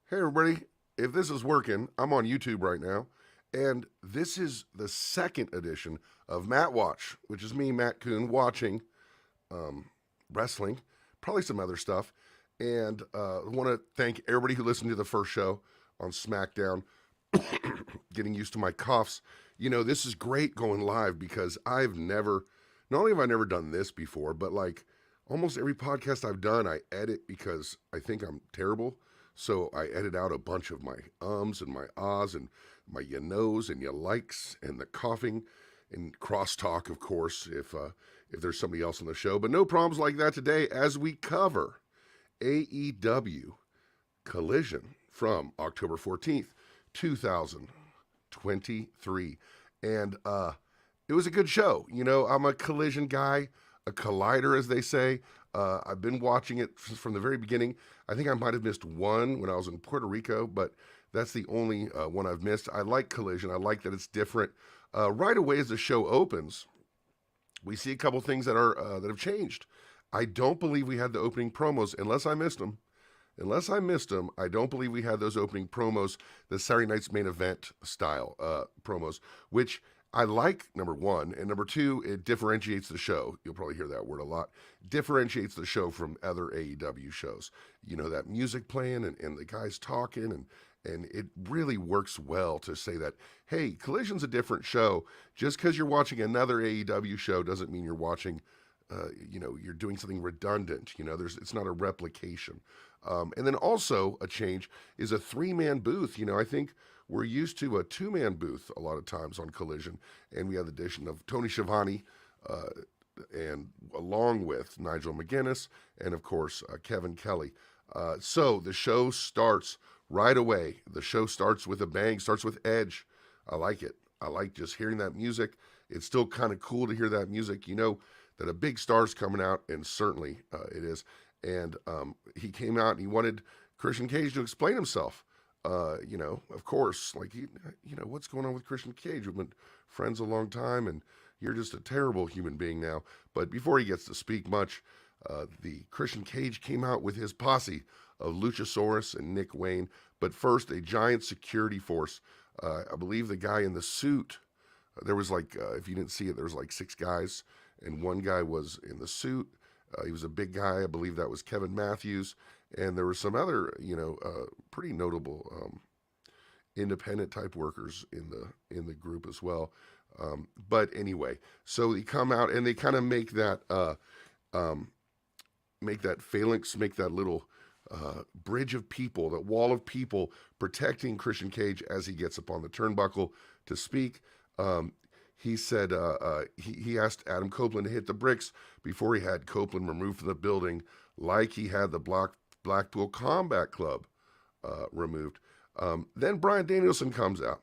Hey, everybody. If this is working, I'm on YouTube right now. And this is the second edition of Matt Watch, which is me, Matt Coon, watching um, wrestling, probably some other stuff. And I want to thank everybody who listened to the first show on SmackDown, getting used to my coughs. This is great going live because not only have I never done this before, but like almost every podcast I've done, I edit because I think I'm terrible. So I edit out a bunch of my ums and my ahs and my you knows and you likes and the coughing and crosstalk, of course, if there's somebody else on the show. But no problems like that today as we cover AEW Collision from October 14th, 2023. And it was a good show. I'm a Collision guy, a collider, as they say. I've been watching it from the very beginning. I think I might have missed one when I was in Puerto Rico, but that's the only one I've missed. I like Collision. I like that it's different. Right away as the show opens, we see a couple things that have changed. I don't believe we had the opening promos unless I missed them. I don't believe we had those opening promos, the Saturday Night's Main Event style promos, which I like, number one. And number two, it differentiates the show. You'll probably hear that word a lot. Differentiates the show from other AEW shows. That music playing and the guys talking, and it really works well to say that, hey, Collision's a different show. Just because you're watching another AEW show doesn't mean you're watching, you're doing something redundant. It's not a replication. And then also a change is a three-man booth. I think we're used to a two-man booth a lot of times on Collision, and we have the addition of Tony Schiavone, and along with Nigel McGuinness, and of course Kevin Kelly. So the show starts right away. The show starts with a bang, starts with Edge. I like it. I like just hearing that music. It's still kind of cool to hear that music. That a big star's coming out, and certainly it is. And he came out and he wanted Christian Cage to explain himself. Of course, like what's going on with Christian Cage? We've been friends a long time, and you're just a terrible human being now. But before he gets to speak much, the Christian Cage came out with his posse of Luchasaurus and Nick Wayne. But first, a giant security force. I believe the guy in the suit. There was like, if you didn't see it, there was like six guys, and one guy was in the suit. He was a big guy. I believe that was Kevin Matthews. And there were some other, pretty notable independent type workers in the group as well. But anyway, so they come out and they kind of make that phalanx, make that little bridge of people, that wall of people protecting Christian Cage as he gets up on the turnbuckle to speak. He said he asked Adam Copeland to hit the bricks before he had Copeland removed from the building, like he had the Blackpool Combat Club removed. Then Bryan Danielson comes out,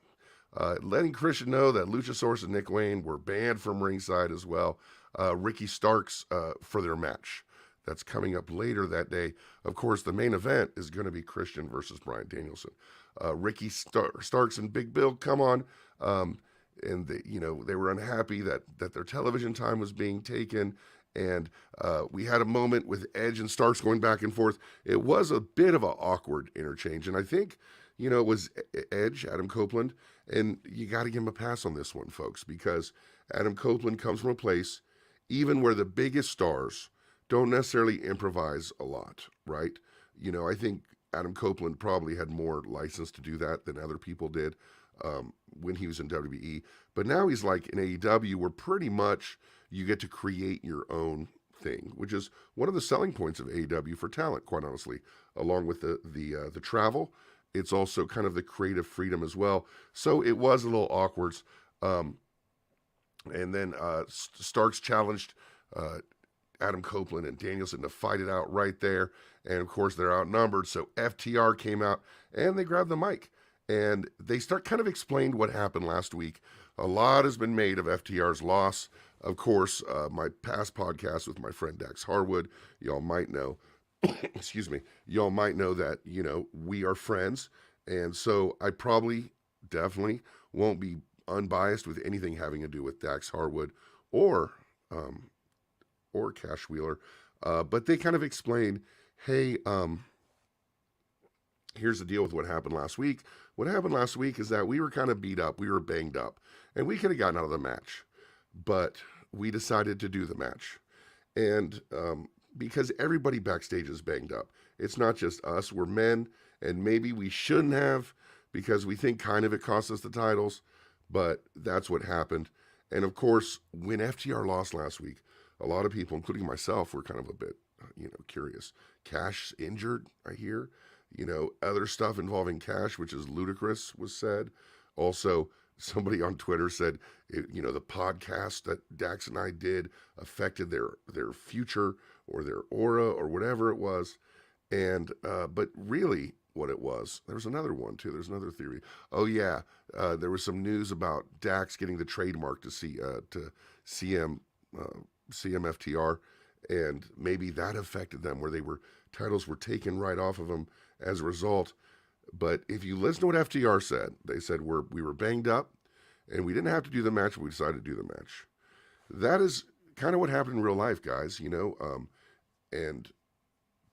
letting Christian know that Luchasaurus and Nick Wayne were banned from ringside as well. Ricky Starks for their match. That's coming up later that day. Of course, the main event is going to be Christian versus Bryan Danielson. Ricky Starks and Big Bill come on. And they were unhappy that their television time was being taken, and we had a moment with Edge and Starks going back and forth. It was a bit of an awkward interchange, and I think it was Edge, Adam Copeland, and you got to give him a pass on this one, folks, because Adam Copeland comes from a place even where the biggest stars don't necessarily improvise a lot, right? I think Adam Copeland probably had more license to do that than other people did. When he was in WWE. But now he's like in AEW, where pretty much you get to create your own thing, which is one of the selling points of AEW for talent, quite honestly. Along with the travel, it's also kind of the creative freedom as well. So it was a little awkward. And then Starks challenged Adam Copeland and Danielson to fight it out right there. And of course, they're outnumbered. So FTR came out and they grabbed the mic. And they kind of explained what happened last week. A lot has been made of FTR's loss. Of course, my past podcast with my friend Dax Harwood, y'all might know, excuse me, y'all might know that, we are friends. And so I definitely won't be unbiased with anything having to do with Dax Harwood or Cash Wheeler. But they kind of explained, hey, Here's the deal with what happened last week. What happened last week is that we were kind of beat up, we were banged up, and we could have gotten out of the match, but we decided to do the match. And because everybody backstage is banged up, it's not just us. We're men, and maybe we shouldn't have because we think kind of it cost us the titles, but that's what happened. And of course, when FTR lost last week, a lot of people, including myself, were kind of a bit, curious. Cash injured, I hear. Other stuff involving Cash, which is ludicrous, was said. Also, somebody on Twitter said, the podcast that Dax and I did affected their future or their aura or whatever it was. And but really, what it was, there was another one too. There's another theory. Oh yeah, there was some news about Dax getting the trademark to CM CMFTR, and maybe that affected them, where titles were taken right off of them as a result. But if you listen to what FTR said, they said we were banged up, and we didn't have to do the match, but we decided to do the match. That is kind of what happened in real life, guys. And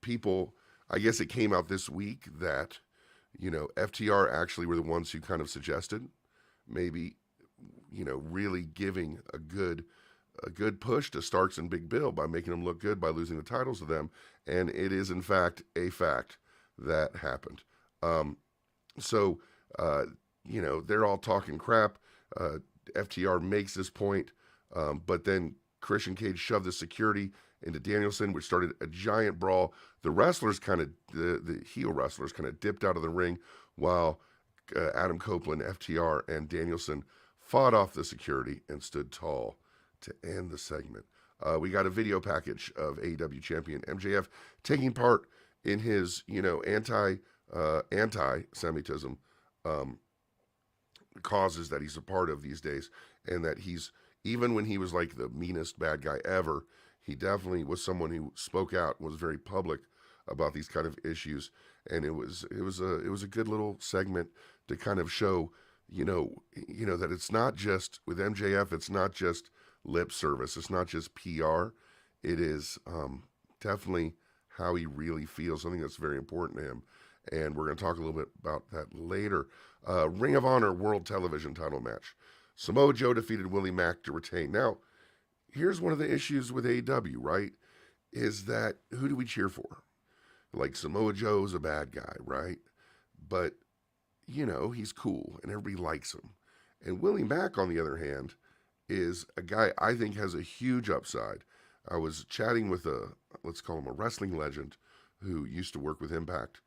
people, I guess it came out this week that FTR actually were the ones who kind of suggested maybe really giving a good push to Starks and Big Bill by making them look good by losing the titles to them, and it is in fact a fact that happened. So they're all talking crap. FTR makes this point, but then Christian Cage shoved the security into Danielson, which started a giant brawl. The heel wrestlers kind of dipped out of the ring while Adam Copeland, FTR, and Danielson fought off the security and stood tall to end the segment. We got a video package of AEW champion MJF taking part in his, anti-Semitism causes that he's a part of these days, and that he's, even when he was like the meanest bad guy ever, he definitely was someone who spoke out, was very public about these kind of issues, and it was a good little segment to kind of show, that it's not just with MJF, it's not just lip service, it's not just PR, it is definitely how he really feels. I think that's very important to him, and we're going to talk a little bit about that later. Ring of Honor World Television title match. Samoa Joe defeated Willie Mack to retain. Now, here's one of the issues with AEW, right? Is that who do we cheer for? Like, Samoa Joe's a bad guy, right? But, he's cool and everybody likes him. And Willie Mack, on the other hand, is a guy I think has a huge upside. I was chatting with let's call him a wrestling legend who used to work with Impact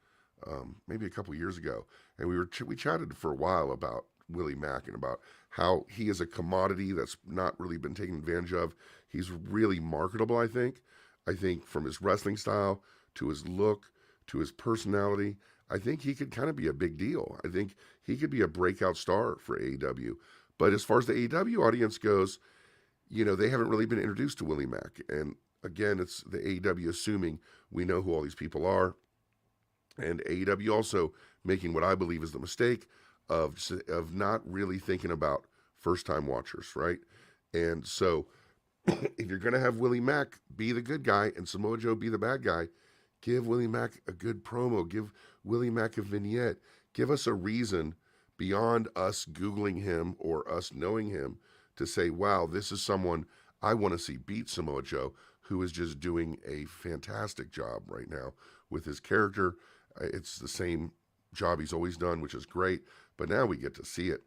maybe a couple years ago. And we chatted for a while about Willie Mack and about how he is a commodity that's not really been taken advantage of. He's really marketable, I think. I think from his wrestling style to his look to his personality, I think he could kind of be a big deal. I think he could be a breakout star for AEW. But as far as the AEW audience goes, they haven't really been introduced to Willie Mack. And again, it's the AEW assuming we know who all these people are. And AEW also making what I believe is the mistake of not really thinking about first-time watchers, right? And so if you're going to have Willie Mack be the good guy and Samoa Joe be the bad guy, give Willie Mack a good promo. Give Willie Mack a vignette. Give us a reason beyond us Googling him or us knowing him to say, wow, this is someone I want to see beat Samoa Joe, who is just doing a fantastic job right now with his character. It's the same job he's always done, which is great, but now we get to see it.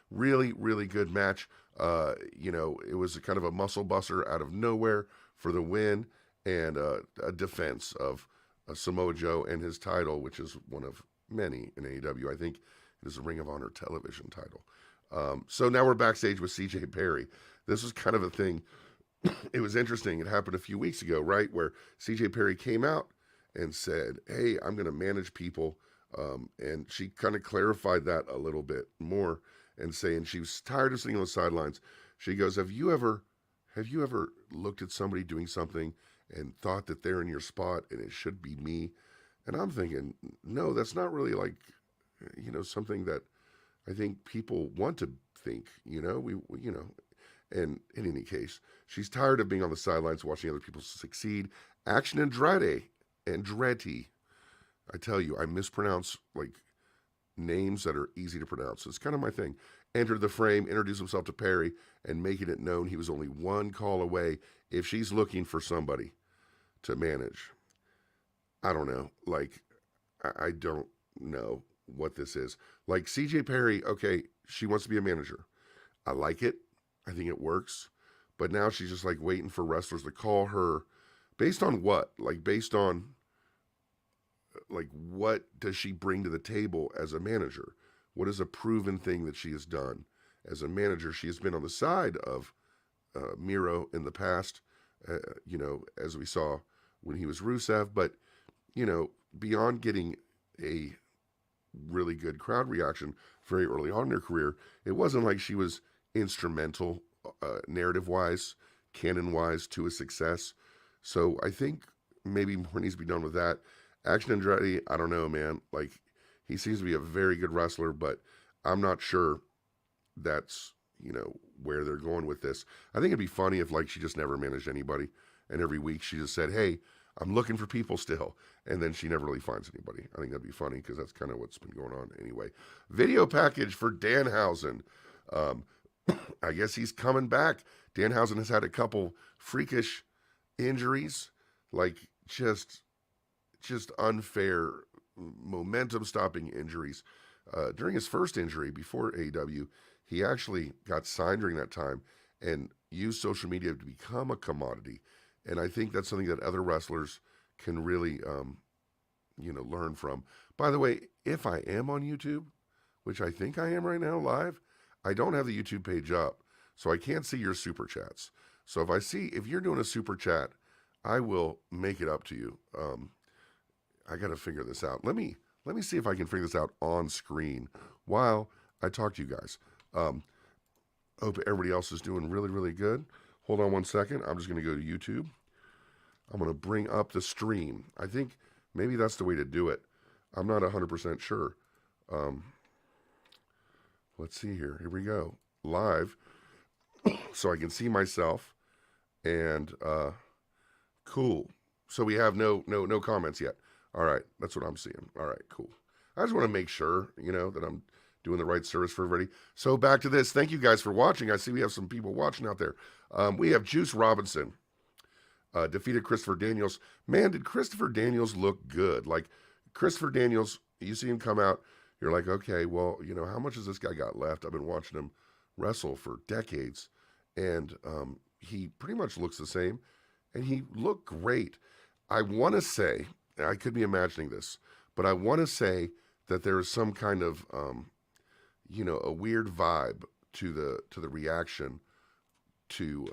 Really, really good match. It was a kind of a muscle buster out of nowhere for the win, and a defense of Samoa Joe and his title, which is one of many in AEW. I think it is a Ring of Honor television title. So now we're backstage with CJ Perry. This was kind of a thing. It was interesting. It happened a few weeks ago, right, where CJ Perry came out and said, hey, I'm going to manage people. And she kind of clarified that a little bit more and saying she was tired of sitting on the sidelines. She goes, have you ever looked at somebody doing something and thought that they're in your spot and it should be me? And I'm thinking, no, that's not really like, something that I think people want to think, and in any case, she's tired of being on the sidelines watching other people succeed. Action Andretti, I tell you, I mispronounce like names that are easy to pronounce. It's kind of my thing. Entered the frame, introduced himself to Perry, and making it known he was only one call away if she's looking for somebody to manage. I don't know. Like, I don't know what this is. Like, CJ Perry, okay, she wants to be a manager. I like it. I think it works. But now she's just like waiting for wrestlers to call her based on what? Like, based on, like, what does she bring to the table as a manager? What is a proven thing that she has done as a manager? She has been on the side of Miro in the past, as we saw when he was Rusev. But, beyond getting a really good crowd reaction very early on in her career, it wasn't like she was instrumental, narrative-wise, canon-wise, to a success. So I think maybe more needs to be done with that. Action Andretti, I don't know, man. Like, he seems to be a very good wrestler, but I'm not sure that's, where they're going with this. I think it'd be funny if, like, she just never managed anybody, and every week she just said, hey, I'm looking for people still, and then she never really finds anybody. I think that'd be funny, because that's kind of what's been going on anyway. Video package for Danhausen. I guess he's coming back. Danhausen has had a couple freakish injuries, like just unfair momentum-stopping injuries. During his first injury before AEW, he actually got signed during that time and used social media to become a commodity. And I think that's something that other wrestlers can really, learn from. If I am on YouTube, which I think I am right now live, I don't have the YouTube page up, so I can't see your super chats. So if you're doing a super chat, I will make it up to you. I got to figure this out. Let me see if I can figure this out on screen while I talk to you guys. Hope everybody else is doing really, really good. Hold on one second. I'm just going to go to YouTube. I'm going to bring up the stream. I think maybe that's the way to do it. I'm not 100% sure. Let's see here. Here we go. Live. So I can see myself. And cool. So we have no comments yet. All right. That's what I'm seeing. All right, cool. I just want to make sure, that I'm doing the right service for everybody. So back to this. Thank you guys for watching. I see we have some people watching out there. We have Juice Robinson defeated Christopher Daniels. Man, did Christopher Daniels look good? Like, Christopher Daniels, you see him come out, you're like, okay, well, how much has this guy got left? I've been watching him wrestle for decades, and he pretty much looks the same, and he looked great. I want to say, I could be imagining this, but I want to say that there is some kind of, a weird vibe to the reaction to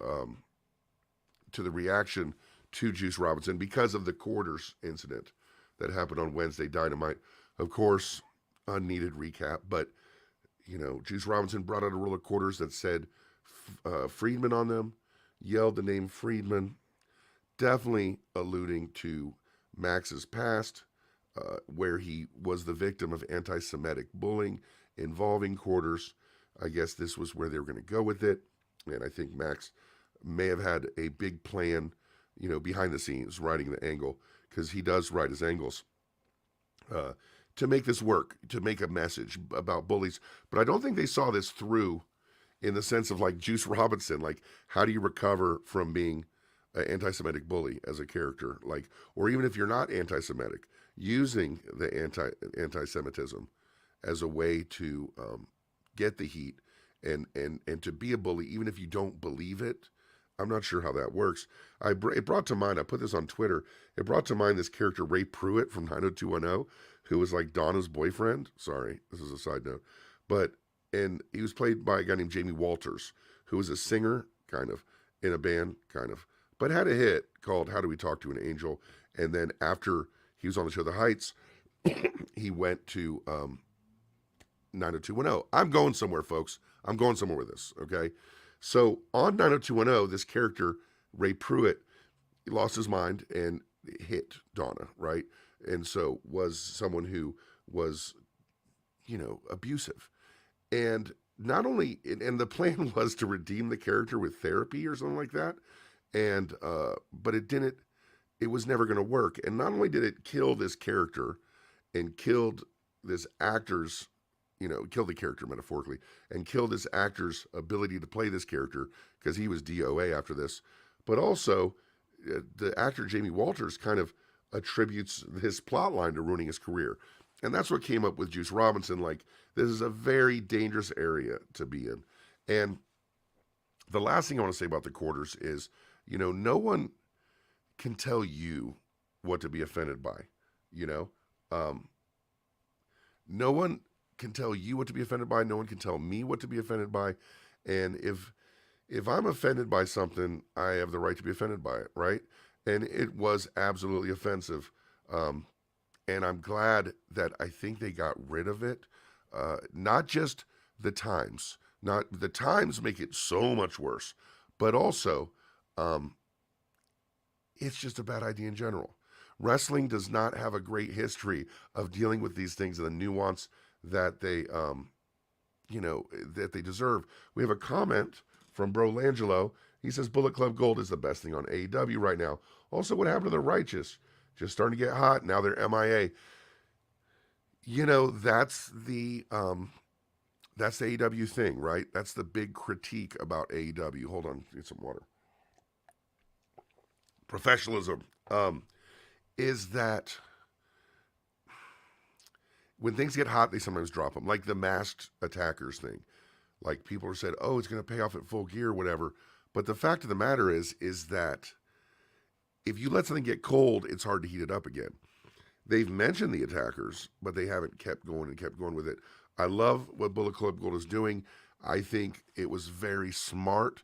Juice Robinson because of the quarters incident that happened on Wednesday Dynamite. Of course, unneeded recap, but Juice Robinson brought out a roll of quarters that said Friedman on them, yelled the name Friedman, definitely alluding to Max's past, where he was the victim of anti-Semitic bullying involving quarters. I guess this was where they were going to go with it, and I think Max may have had a big plan, behind the scenes, writing the angle, because he does write his angles, to make this work, to make a message about bullies. But I don't think they saw this through in the sense of, like, Juice Robinson, like, how do you recover from being an anti-Semitic bully as a character? Like, or even if you're not anti-Semitic, using the anti-Semitism as a way to get the heat and to be a bully, even if you don't believe it. I'm not sure how that works. It brought to mind, I put this on Twitter, it brought to mind this character Ray Pruitt from 90210, who was like Donna's boyfriend. Sorry, this is a side note. And he was played by a guy named Jamie Walters, who was a singer, kind of, in a band, kind of, but had a hit called How Do We Talk to an Angel? And then after he was on the show The Heights, he went to 90210. I'm going somewhere, folks. I'm going somewhere with this, okay? So on 90210, this character, Ray Pruitt, lost his mind and hit Donna, right? And so was someone who was, abusive. And not only, and the plan was to redeem the character with therapy or something like that. And, but it was never going to work. And not only did it kill this character and killed this actor's, killed the character metaphorically, and killed this actor's ability to play this character because he was DOA after this. But also, the actor Jamie Walters kind of attributes his plot line to ruining his career. And that's what came up with Juice Robinson. Like, this is a very dangerous area to be in. And the last thing I want to say about the quarters is, no one can tell you what to be offended by, no one can tell you what to be offended by. No one can tell me what to be offended by. And if I'm offended by something, I have the right to be offended by it, right? And it was absolutely offensive. And I'm glad that I think they got rid of it. Not just the times. Not the times make it so much worse, but also it's just a bad idea in general. Wrestling does not have a great history of dealing with these things and the nuance that they, that they deserve. We have a comment from Bro Langelo. He says Bullet Club Gold is the best thing on AEW right now. Also, what happened to the Righteous? Just starting to get hot. Now they're MIA. That's the AEW thing, right? That's the big critique about AEW. Hold on, get some water. Professionalism is that when things get hot, they sometimes drop them. Like the masked attackers thing. Like people are said, oh, it's going to pay off at Full Gear, whatever. But the fact of the matter is that if you let something get cold, it's hard to heat it up again. They've mentioned the attackers, but they haven't kept going with it. I love what Bullet Club Gold is doing. I think it was very smart.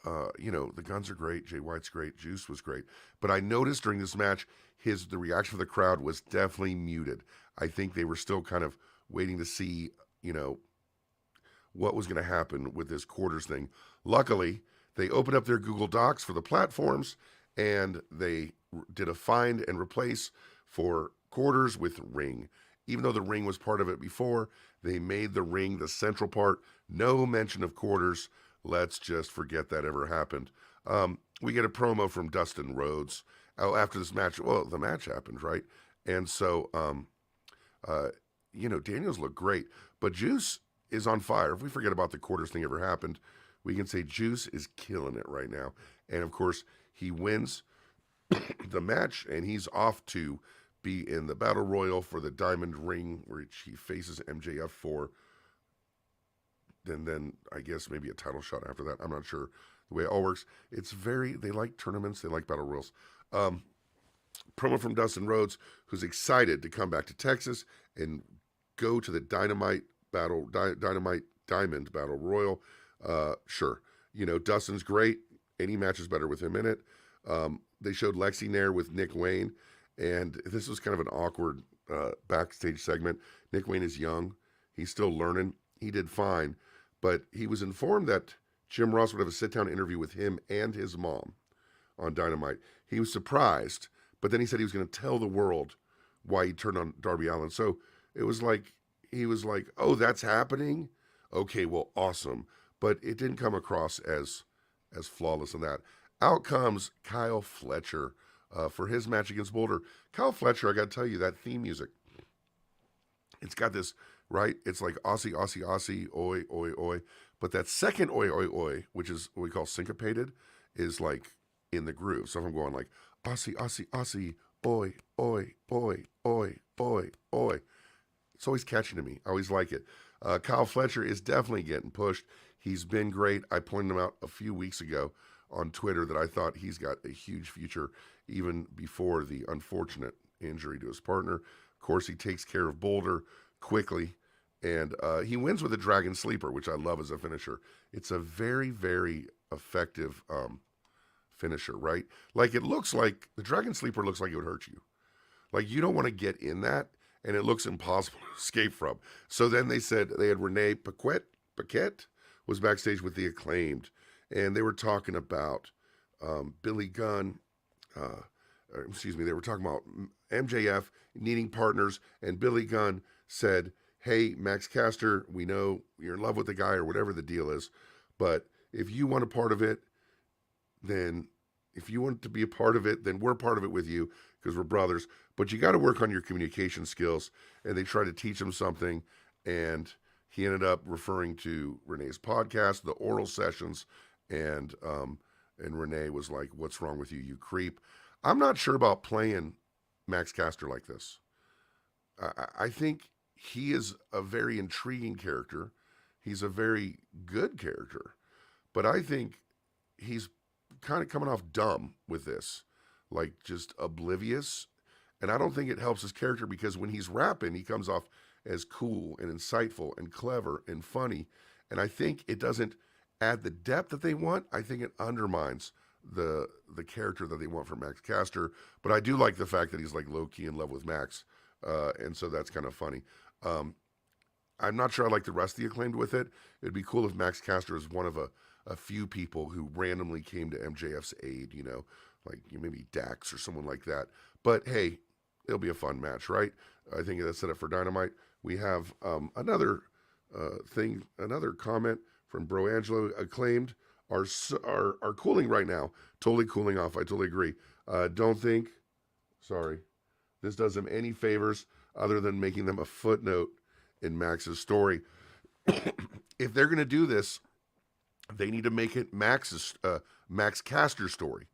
The Guns are great. Jay White's great. Juice was great. But I noticed during this match, the reaction of the crowd was definitely muted. I think they were still kind of waiting to see, what was going to happen with this quarters thing. Luckily, they opened up their Google Docs for the platforms, and they did a find and replace for quarters with ring. Even though the ring was part of it before, they made the ring the central part. No mention of quarters. Let's just forget that ever happened. We get a promo from Dustin Rhodes after this match. Well, the match happened, right? And so, Daniels looked great. But Juice is on fire. If we forget about the quarters thing ever happened, we can say Juice is killing it right now. And, of course, he wins the match, and he's off to be in the Battle Royal for the Diamond Ring, which he faces MJF for. And then I guess maybe a title shot after that. I'm not sure the way it all works. They like tournaments. They like Battle Royals. Promo from Dustin Rhodes, who's excited to come back to Texas and go to the Diamond Battle Royal. Sure. Dustin's great. Any match is better with him in it. They showed Lexi Nair with Nick Wayne, and this was kind of an awkward backstage segment. Nick Wayne is young. He's still learning. He did fine. But he was informed that Jim Ross would have a sit-down interview with him and his mom on Dynamite. He was surprised, but then he said he was going to tell the world why he turned on Darby Allin. So it was like, he was like, oh, that's happening? Okay, well, awesome. But it didn't come across as flawless in that. Out comes Kyle Fletcher for his match against Boulder. Kyle Fletcher, I got to tell you, that theme music, it's got this, right? It's like Aussie, Aussie, Aussie, oi, oi, oi. But that second oi, oi, oi, which is what we call syncopated, is like in the groove. So if I'm going like Aussie, Aussie, Aussie, oi, oi, oi, oi, oi, oi. It's always catchy to me. I always like it. Kyle Fletcher is definitely getting pushed. He's been great. I pointed him out a few weeks ago on Twitter that I thought he's got a huge future even before the unfortunate injury to his partner. Of course, he takes care of Boulder quickly, and he wins with a Dragon Sleeper, which I love as a finisher. It's a very, very effective finisher, right? Like it looks like, the Dragon Sleeper looks like it would hurt you. Like you don't want to get in that, and it looks impossible to escape from. So then they said they had Renee Paquette was backstage with the Acclaimed, and they were talking about Billy Gunn, they were talking about MJF needing partners, and Billy Gunn said, hey, Max Caster, we know you're in love with the guy or whatever the deal is, but if you want a part of it, then if you want to be a part of it, then we're part of it with you, because we're brothers, but you got to work on your communication skills. And they tried to teach him something, and he ended up referring to Renee's podcast, the oral sessions, and Renee was like, "What's wrong with you, you creep?" I'm not sure about playing Max Caster like this. I think he is a very intriguing character. He's a very good character, but I think he's kind of coming off dumb with this, like just oblivious. And I don't think it helps his character because when he's rapping, he comes off as cool and insightful and clever and funny. And I think it doesn't add the depth that they want. I think it undermines the character that they want from Max Caster. But I do like the fact that he's like low key in love with Max, and so that's kind of funny. I'm not sure I like the rest of the Acclaimed with it. It'd be cool if Max Caster is one of a few people who randomly came to MJF's aid, like maybe Dax or someone like that. But hey, it'll be a fun match, right? I think that's set up for Dynamite. We have another another comment from Bro Angelo. Acclaimed are cooling right now. Totally cooling off. I totally agree. Don't think, sorry, this does them any favors other than making them a footnote in Max's story. If they're going to do this, they need to make it Max Caster's story.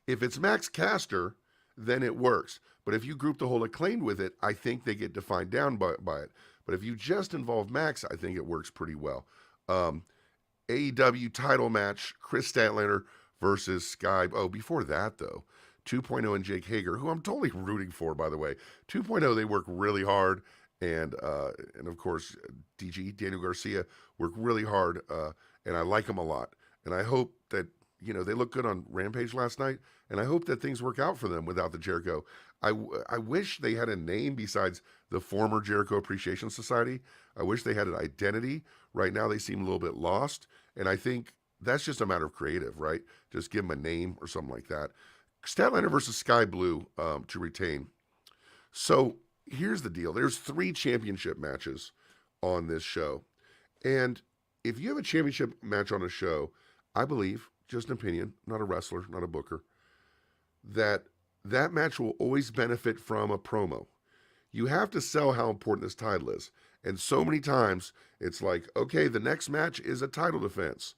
If it's Max Caster, then it works. But if you group the whole Acclaimed with it, I think they get defined down by it. But if you just involve Max, I think it works pretty well. AEW title match, Chris Statlander versus Sky. Oh, before that, though, 2.0 and Jake Hager, who I'm totally rooting for, by the way. 2.0, they work really hard. And of course, DG, Daniel Garcia, work really hard. And I like them a lot. And I hope that, they look good on Rampage last night. And I hope that things work out for them without the Jericho. I wish they had a name besides the former Jericho Appreciation Society. I wish they had an identity. Right now, they seem a little bit lost. And I think that's just a matter of creative, right? Just give them a name or something like that. Statlander versus Sky Blue to retain. So here's the deal. There's 3 championship matches on this show. And if you have a championship match on a show, I believe, just an opinion, not a wrestler, not a booker, that match will always benefit from a promo. You have to sell how important this title is. And so many times it's like, okay, the next match is a title defense.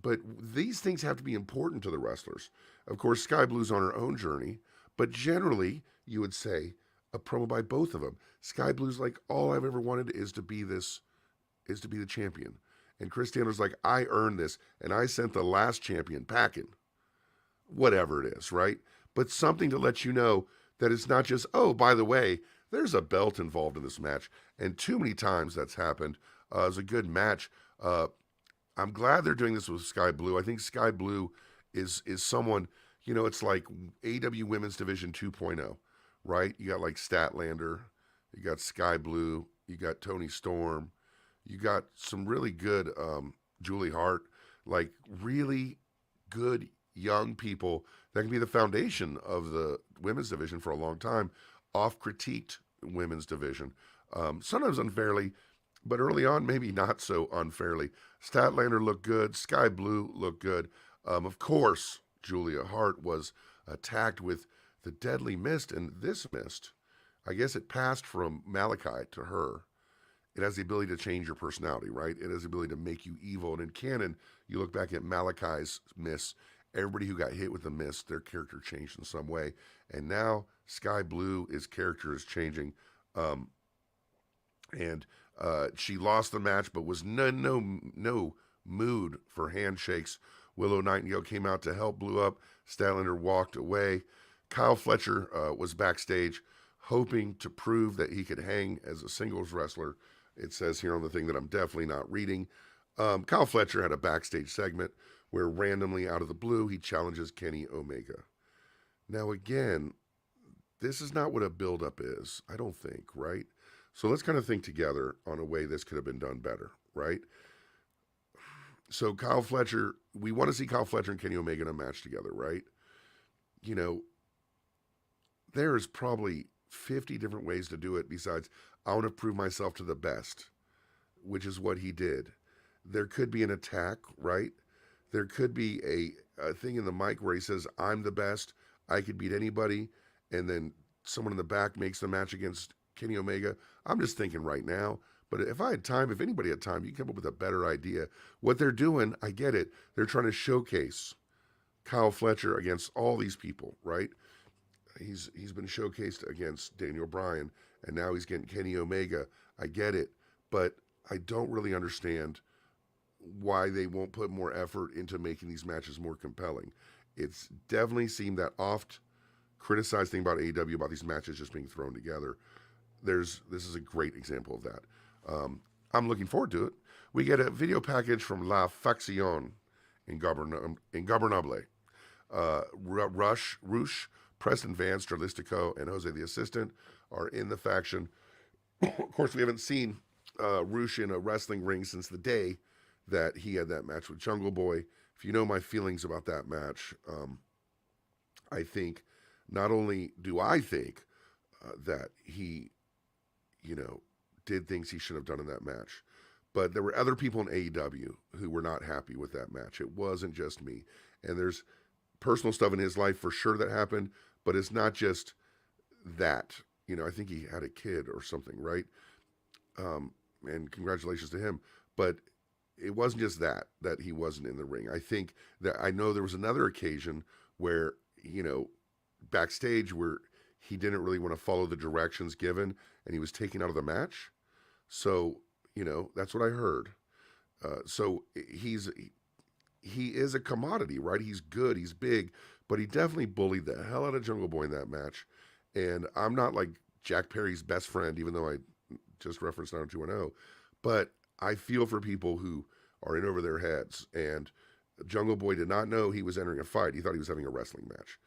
But these things have to be important to the wrestlers. Of course, Sky Blue's on her own journey, but generally you would say a promo by both of them. Sky Blue's like, all I've ever wanted is to be the champion. And Chris Statlander's like, I earned this, and I sent the last champion packing. Whatever it is, right? But something to let you know that it's not just, oh, by the way, there's a belt involved in this match. And too many times that's happened. It was a good match. I'm glad they're doing this with Sky Blue. I think Sky Blue is someone, it's like AEW Women's Division 2.0, right? You got like Statlander, you got Sky Blue, you got Tony Storm, you got some really good Julie Hart, like really good young people that can be the foundation of the women's division for a long time, off-critiqued women's division. Sometimes unfairly, but early on, maybe not so unfairly. Statlander looked good. Sky Blue looked good. Of course, Julia Hart was attacked with the deadly mist, and this mist, I guess it passed from Malachi to her. It has the ability to change your personality, right? It has the ability to make you evil. And in canon, you look back at Malachi's mist, everybody who got hit with the mist, their character changed in some way. And now Sky Blue, his character is changing. And she lost the match, but was no mood for handshakes. Willow Nightingale came out to help Blue up. Statlander walked away. Kyle Fletcher was backstage, hoping to prove that he could hang as a singles wrestler. It says here on the thing that I'm definitely not reading. Kyle Fletcher had a backstage segment where randomly out of the blue, he challenges Kenny Omega. Now again, this is not what a build-up is, I don't think, right? So let's kind of think together on a way this could have been done better, right? So Kyle Fletcher, we want to see Kyle Fletcher and Kenny Omega in a match together, right? There's probably 50 different ways to do it besides, I want to prove myself to the best, which is what he did. There could be an attack, right? There could be a thing in the mic where he says, I'm the best, I could beat anybody, and then someone in the back makes the match against Kenny Omega. I'm just thinking right now. But if I had time, if anybody had time, you come up with a better idea. What they're doing, I get it. They're trying to showcase Kyle Fletcher against all these people, right? He's been showcased against Daniel Bryan, and now he's getting Kenny Omega. I get it, but I don't really understand why they won't put more effort into making these matches more compelling. It's definitely seemed that oft criticized thing about AEW about these matches just being thrown together. This is a great example of that. I'm looking forward to it. We get a video package from La Faction Ingobernable. Rush, Preston Vance, Jarlistico, and Jose the Assistant are in the faction. Of course, we haven't seen Rush in a wrestling ring since the day that he had that match with Jungle Boy. If you know my feelings about that match, I think not only do I think that he, did things he should have done in that match, but there were other people in AEW who were not happy with that match. It wasn't just me. And there's personal stuff in his life for sure that happened, but it's not just that. I think he had a kid or something, right? And congratulations to him. But it wasn't just that he wasn't in the ring. I think that I know there was another occasion where, backstage where he didn't really want to follow the directions given and he was taken out of the match. So, that's what I heard. So he is a commodity, right? He's good, he's big, but he definitely bullied the hell out of Jungle Boy in that match. And I'm not like Jack Perry's best friend, even though I just referenced 90210, but I feel for people who are in over their heads. And Jungle Boy did not know he was entering a fight. He thought he was having a wrestling match.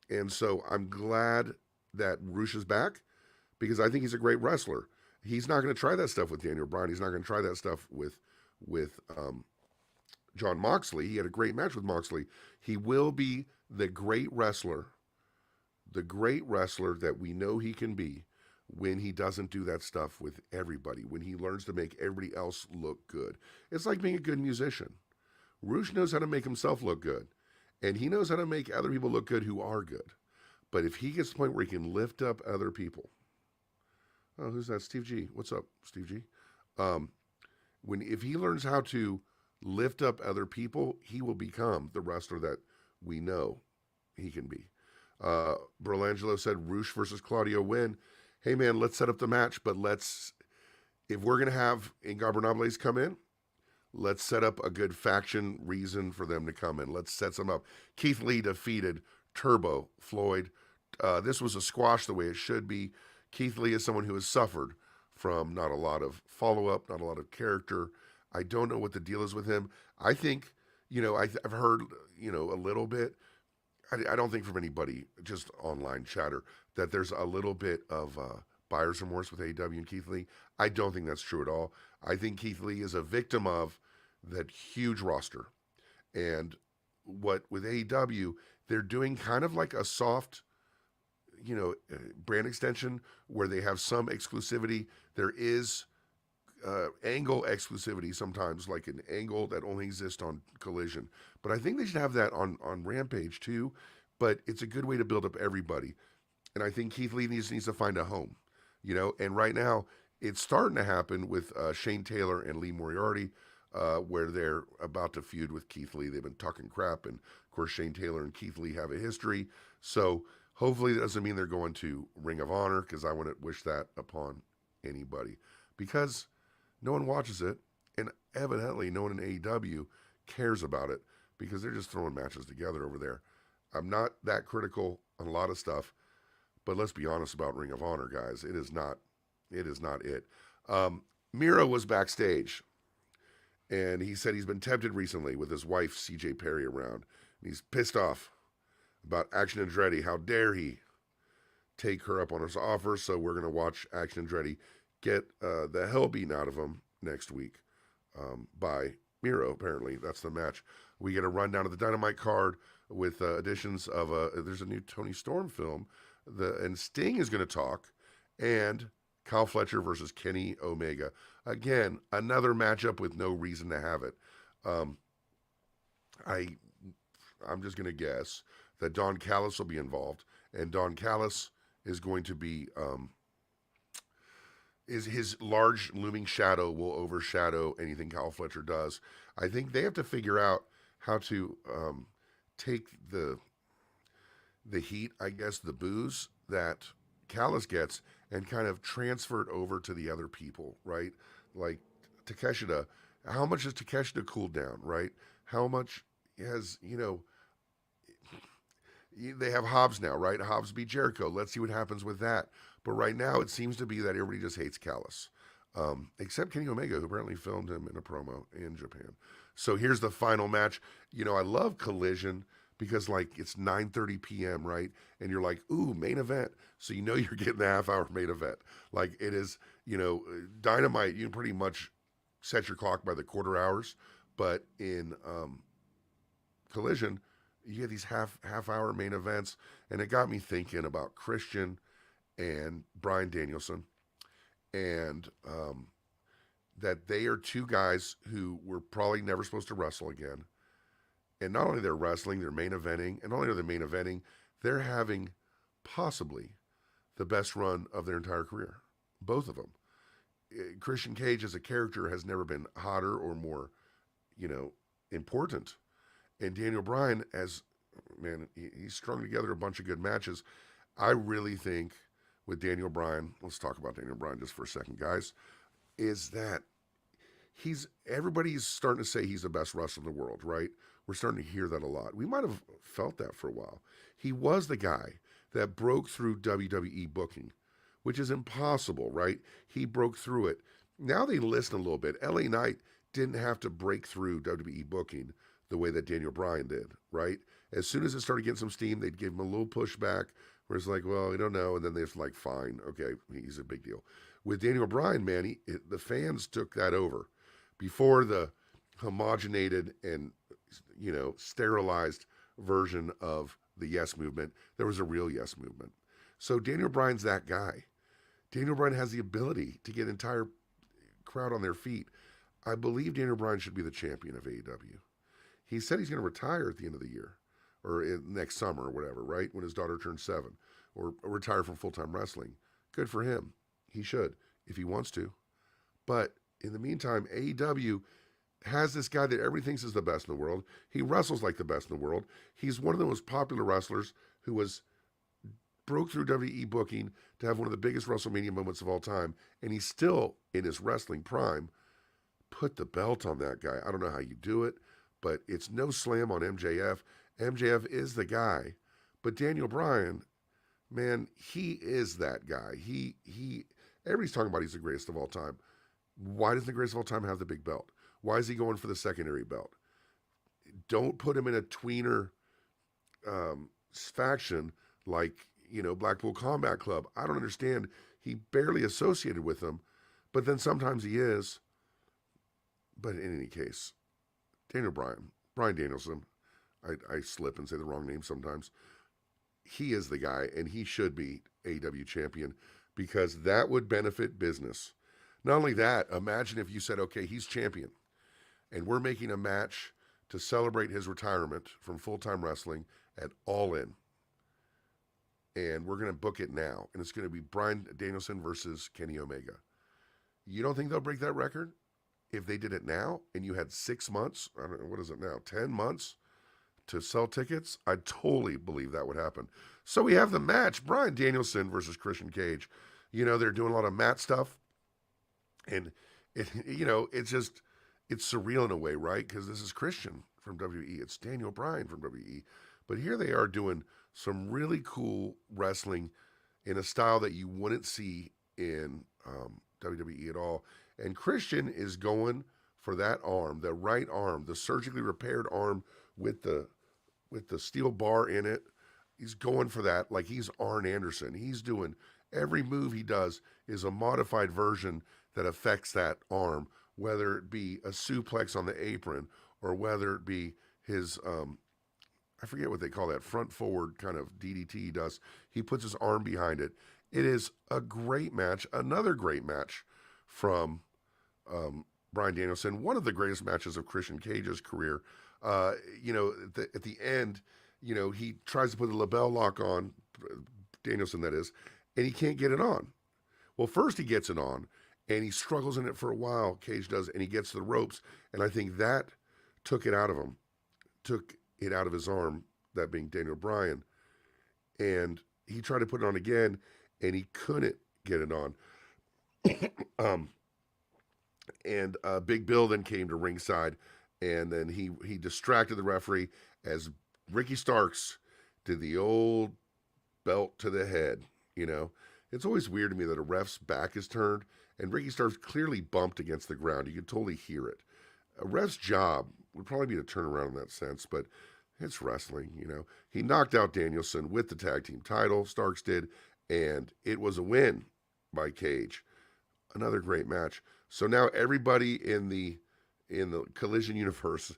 And so I'm glad that Rush is back because I think he's a great wrestler. He's not going to try that stuff with Daniel Bryan. He's not going to try that stuff with Jon Moxley. He had a great match with Moxley. He will be the great wrestler that we know he can be when he doesn't do that stuff with everybody, when he learns to make everybody else look good. It's like being a good musician. Rush knows how to make himself look good, and he knows how to make other people look good who are good. But if he gets to the point where he can lift up other people, oh, who's that? Steve G. What's up, Steve G? If he learns how to lift up other people, he will become the wrestler that we know he can be. Berlangelo said Rush versus Claudio win. Hey man, let's set up the match, but if we're going to have Ingobernables come in, let's set up a good faction reason for them to come in. Let's set some up. Keith Lee defeated Turbo Floyd. This was a squash the way it should be. Keith Lee is someone who has suffered from not a lot of follow-up, not a lot of character. I don't know what the deal is with him. I think, I've heard, a little bit. I don't think from anybody, just online chatter, that there's a little bit of buyer's remorse with AEW and Keith Lee. I don't think that's true at all. I think Keith Lee is a victim of that huge roster. And with AEW, they're doing kind of like a soft, brand extension where they have some exclusivity. There is angle exclusivity sometimes, like an angle that only exists on Collision. But I think they should have that on Rampage too. But it's a good way to build up everybody. And I think Keith Lee needs to find a home, And right now, it's starting to happen with Shane Taylor and Lee Moriarty, where they're about to feud with Keith Lee. They've been talking crap. And, of course, Shane Taylor and Keith Lee have a history. So hopefully that doesn't mean they're going to Ring of Honor, because I wouldn't wish that upon anybody. Because no one watches it, and evidently no one in AEW cares about it, because they're just throwing matches together over there. I'm not that critical on a lot of stuff, but let's be honest about Ring of Honor, guys. It is not it. Miro was backstage, and he said he's been tempted recently with his wife, CJ Perry, around. And he's pissed off about Action Andretti. How dare he take her up on his offer? So we're going to watch Action Andretti get the hell beaten out of him next week by Miro. Apparently, that's the match. We get a rundown of the Dynamite card with additions of there's a new Tony Storm film. And Sting is going to talk, and Kyle Fletcher versus Kenny Omega. Again, another matchup with no reason to have it. I'm just going to guess that Don Callis will be involved, and Don Callis is going to be is his large looming shadow will overshadow anything Kyle Fletcher does. I think they have to figure out how to take the heat, I guess, the booze that Callis gets, and kind of transfer it over to the other people, right? Like Takeshita, how much has Takeshita cooled down, right? How much has, they have Hobbs now, right? Hobbs beat Jericho. Let's see what happens with that. But right now, it seems to be that everybody just hates Callis, except Kenny Omega, who apparently filmed him in a promo in Japan. So here's the final match. I love Collision because, like, it's 9:30 p.m., right? And you're like, ooh, main event. So you're getting the half-hour main event. Like, it is, Dynamite, you can pretty much set your clock by the quarter hours. But in Collision, you get these half-hour main events. And it got me thinking about Christian and Bryan Danielson. And that they are two guys who were probably never supposed to wrestle again. And not only they're wrestling, they're main eventing. And not only are they main eventing, they're having possibly the best run of their entire career. Both of them. Christian Cage as a character has never been hotter or more, important. And Daniel Bryan, he's strung together a bunch of good matches. I really think with Daniel Bryan, let's talk about Daniel Bryan just for a second, guys, is that everybody's starting to say he's the best wrestler in the world, right? We're starting to hear that a lot. We might have felt that for a while. He was the guy that broke through WWE booking, which is impossible, right? He broke through it. Now they listen a little bit. LA Knight didn't have to break through WWE booking the way that Daniel Bryan did, right? As soon as it started getting some steam, they'd give him a little pushback where it's like, well, we don't know. And then they're like, fine, okay, he's a big deal. With Daniel Bryan, man, the fans took that over. Before the homogenated and, sterilized version of the Yes Movement, there was a real Yes Movement. So Daniel Bryan's that guy. Daniel Bryan has the ability to get an entire crowd on their feet. I believe Daniel Bryan should be the champion of AEW. He said he's going to retire at the end of the year or next summer or whatever, right? When his daughter turns 7, or retire from full-time wrestling. Good for him. He should, if he wants to. But in the meantime, AEW has this guy that everybody thinks is the best in the world. He wrestles like the best in the world. He's one of the most popular wrestlers who broke through WWE booking to have one of the biggest WrestleMania moments of all time. And he's still, in his wrestling prime, put the belt on that guy. I don't know how you do it, but it's no slam on MJF. MJF is the guy. But Daniel Bryan, man, he is that guy. Everybody's talking about he's the greatest of all time. Why doesn't the greatest of all time have the big belt? Why is he going for the secondary belt? Don't put him in a tweener faction like, Blackpool Combat Club. I don't understand. He barely associated with them, but then sometimes he is. But in any case, Bryan Danielson, I slip and say the wrong name sometimes. He is the guy, and he should be AEW champion because that would benefit business. Not only that, imagine if you said, okay, he's champion, and we're making a match to celebrate his retirement from full-time wrestling at All In. And we're going to book it now, and it's going to be Bryan Danielson versus Kenny Omega. You don't think they'll break that record? If they did it now, and you had 6 months, I don't know, what is it now, 10 months to sell tickets, I totally believe that would happen. So we have the match, Bryan Danielson versus Christian Cage. They're doing a lot of mat stuff. And, it's surreal in a way, right? Because this is Christian from WWE. It's Daniel Bryan from WWE. But here they are doing some really cool wrestling in a style that you wouldn't see in WWE at all. And Christian is going for that arm, the right arm, the surgically repaired arm with the steel bar in it. He's going for that like he's Arn Anderson. He's doing every move he does is a modified version that affects that arm, whether it be a suplex on the apron or whether it be his, I forget what they call that, front forward kind of DDT he does. He puts his arm behind it. It is a great match, another great match from Bryan Danielson, one of the greatest matches of Christian Cage's career. At the end, he tries to put the label lock on, Danielson that is, and he can't get it on. Well, first he gets it on, and he struggles in it for a while, Cage does, and he gets to the ropes, and I think that took it out of him, took it out of his arm, that being Daniel Bryan, and he tried to put it on again, and he couldn't get it on. And Big Bill then came to ringside, and then he distracted the referee as Ricky Starks did the old belt to the head. You know, it's always weird to me that a ref's back is turned, and Ricky Starks clearly bumped against the ground. You could totally hear it. A ref's job would probably be to turn around in that sense, but it's wrestling, you know. He knocked out Danielson with the tag team title, Starks did, and it was a win by Cage. Another great match. So now everybody in the Collision universe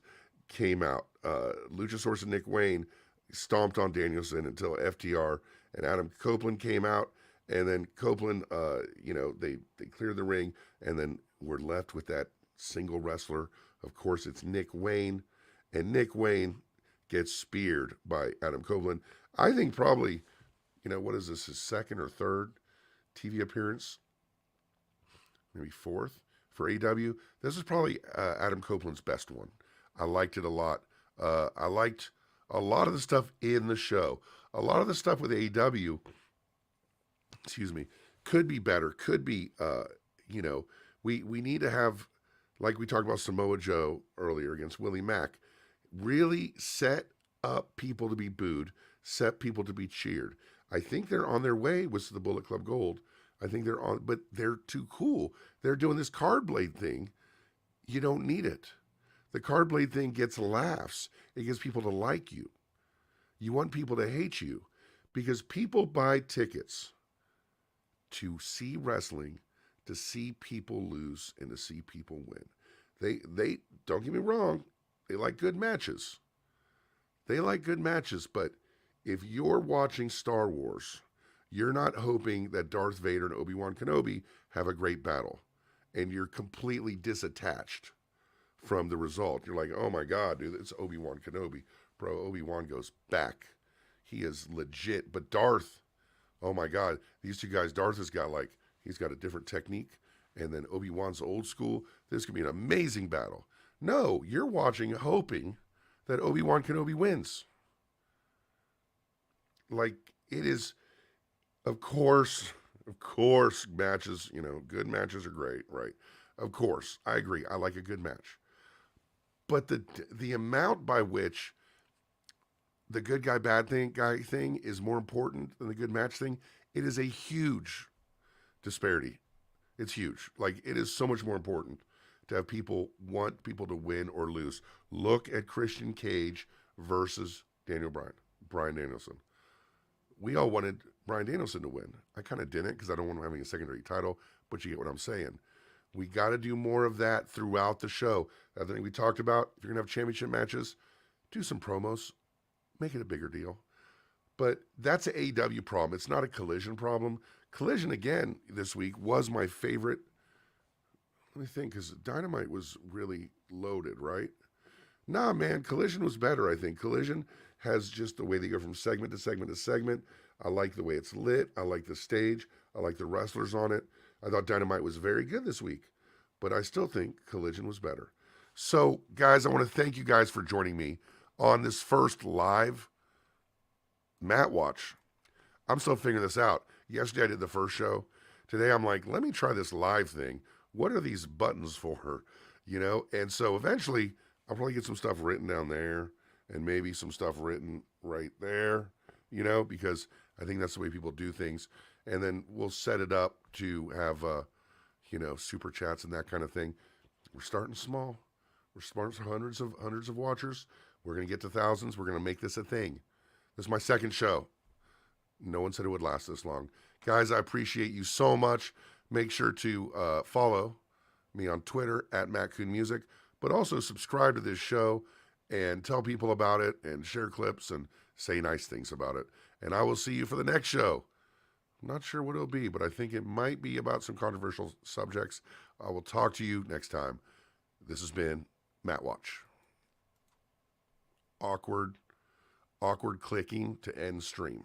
came out. Luchasaurus and Nick Wayne stomped on Danielson until FTR and Adam Copeland came out, and then Copeland, they cleared the ring, and then we're left with that single wrestler. Of course, it's Nick Wayne, and Nick Wayne gets speared by Adam Copeland. I think probably, what is this, his second or third TV appearance? Maybe fourth for AEW. This is probably Adam Copeland's best one. I liked it a lot. I liked a lot of the stuff in the show. A lot of the stuff with AEW, could be better. Could be, we need to have, like we talked about Samoa Joe earlier against Willie Mack, really set up people to be booed, set people to be cheered. I think they're on their way with the Bullet Club Gold. I think they're on, but they're too cool. They're doing this card blade thing. You don't need it. The card blade thing gets laughs. It gets people to like you. You want people to hate you because people buy tickets to see wrestling, to see people lose, and to see people win. They don't get me wrong, they like good matches. They like good matches, but if you're watching Star Wars, you're not hoping that Darth Vader and Obi-Wan Kenobi have a great battle, and you're completely disattached from the result. You're like, oh my God, dude, it's Obi-Wan Kenobi. Bro, Obi-Wan goes back. He is legit. But Darth, oh my God, these two guys, Darth has got he's got a different technique, and then Obi-Wan's old school. This could be an amazing battle. No, you're watching hoping that Obi-Wan Kenobi wins. Like, it is, of course, matches, good matches are great, right? Of course, I agree. I like a good match. But the amount by which the good guy, bad guy thing is more important than the good match thing, it is a huge disparity. It's huge. Like, it is so much more important to have want people to win or lose. Look at Christian Cage versus Bryan Danielson. We all wanted Bryan Danielson to win. I kind of didn't because I don't want him having a secondary title, but you get what I'm saying. We got to do more of that throughout the show. The other thing we talked about, if you're going to have championship matches, do some promos, make it a bigger deal. But that's an AEW problem. It's not a Collision problem. Collision, again, this week was my favorite. Let me think, because Dynamite was really loaded, right? Nah, man, Collision was better, I think. Collision has just the way they go from segment to segment to segment. I like the way it's lit. I like the stage. I like the wrestlers on it. I thought Dynamite was very good this week, but I still think Collision was better. So, guys, I want to thank you guys for joining me on this first live Matt Watch. I'm still figuring this out. Yesterday I did the first show. Today I'm like, let me try this live thing. What are these buttons for? And so eventually I'll probably get some stuff written down there and maybe some stuff written right there, because I think that's the way people do things. And then we'll set it up to have, super chats and that kind of thing. We're starting small. We're starting with hundreds of watchers. We're going to get to thousands. We're going to make this a thing. This is my second show. No one said it would last this long. Guys, I appreciate you so much. Make sure to follow me on Twitter at MattCoonMusic, but also subscribe to this show and tell people about it and share clips and say nice things about it. And I will see you for the next show. I'm not sure what it'll be, but I think it might be about some controversial subjects. I will talk to you next time. This has been Matt Watch. Awkward clicking to end stream.